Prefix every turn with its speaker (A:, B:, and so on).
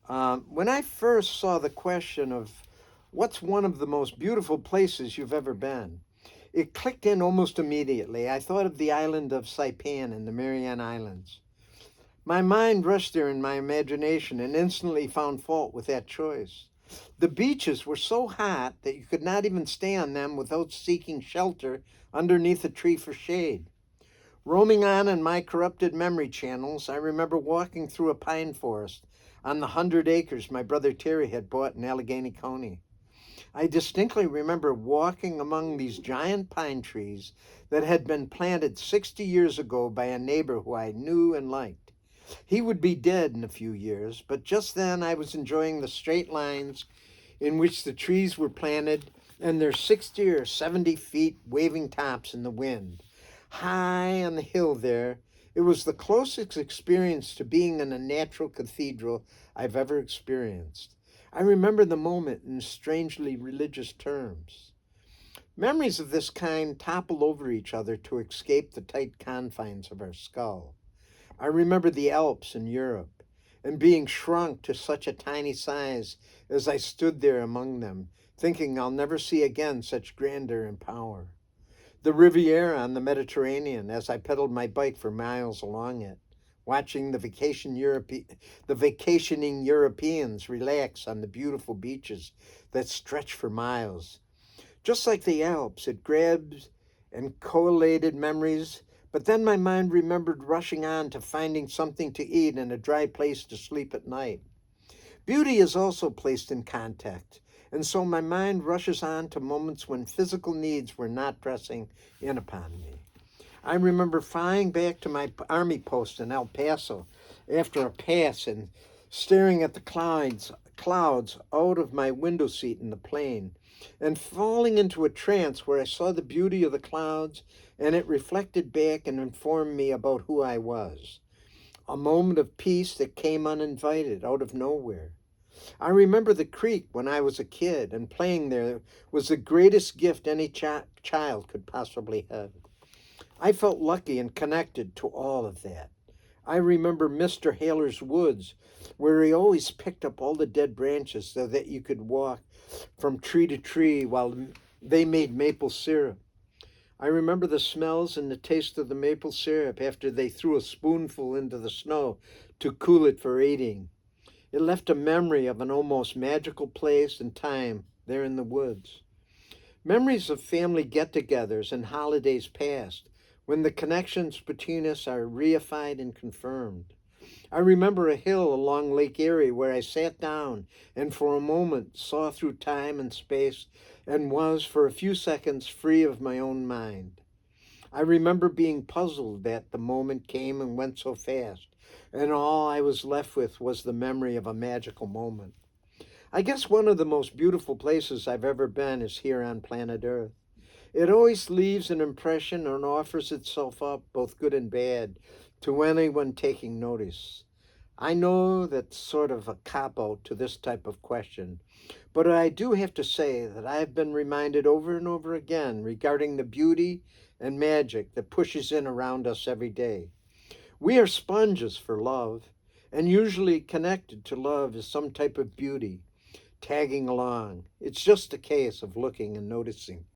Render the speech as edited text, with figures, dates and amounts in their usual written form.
A: When I first saw the question of what's one of the most beautiful places you've ever been, it clicked in almost immediately. I thought of the island of Saipan in the Mariana Islands. My mind rushed there in my imagination and instantly found fault with that choice. The beaches were so hot that you could not even stay on them without seeking shelter underneath a tree for shade. Roaming on in my corrupted memory channels, I remember walking through a pine forest on the 100 acres my brother Terry had bought in Allegheny County. I distinctly remember walking among these giant pine trees that had been planted 60 years ago by a neighbor who I knew and liked. He would be dead in a few years, but just then I was enjoying the straight lines in which the trees were planted and their 60 or 70 feet waving tops in the wind. High on the hill there, it was the closest experience to being in a natural cathedral I've ever experienced. I remember the moment in strangely religious terms. Memories of this kind topple over each other to escape the tight confines of our skull. I remember the Alps in Europe and being shrunk to such a tiny size as I stood there among them, thinking I'll never see again such grandeur and power. The Riviera on the Mediterranean as I pedaled my bike for miles along it, watching the vacationing Europeans relax on the beautiful beaches that stretch for miles. Just like the Alps, it grabs and collated memories, but then my mind remembered rushing on to finding something to eat and a dry place to sleep at night. Beauty is also placed in context, and so my mind rushes on to moments when physical needs were not pressing in upon me. I remember flying back to my army post in El Paso after a pass and staring at the clouds out of my window seat in the plane and falling into a trance where I saw the beauty of the clouds and it reflected back and informed me about who I was. A moment of peace that came uninvited out of nowhere. I remember the creek when I was a kid, and playing there was the greatest gift any child could possibly have. I felt lucky and connected to all of that. I remember Mr. Haler's woods, where he always picked up all the dead branches so that you could walk from tree to tree while they made maple syrup. I remember the smells and the taste of the maple syrup after they threw a spoonful into the snow to cool it for eating. It left a memory of an almost magical place and time there in the woods. Memories of family get togethers and holidays past, when the connections between us are reified and confirmed. I remember a hill along Lake Erie where I sat down and for a moment saw through time and space and was for a few seconds free of my own mind. I remember being puzzled that the moment came and went so fast, and all I was left with was the memory of a magical moment. I guess one of the most beautiful places I've ever been is here on planet Earth. It always leaves an impression and offers itself up, both good and bad, to anyone taking notice. I know that's sort of a cop out to this type of question, but I do have to say that I've been reminded over and over again regarding the beauty and magic that pushes in around us every day. We are sponges for love, and usually connected to love is some type of beauty tagging along. It's just a case of looking and noticing.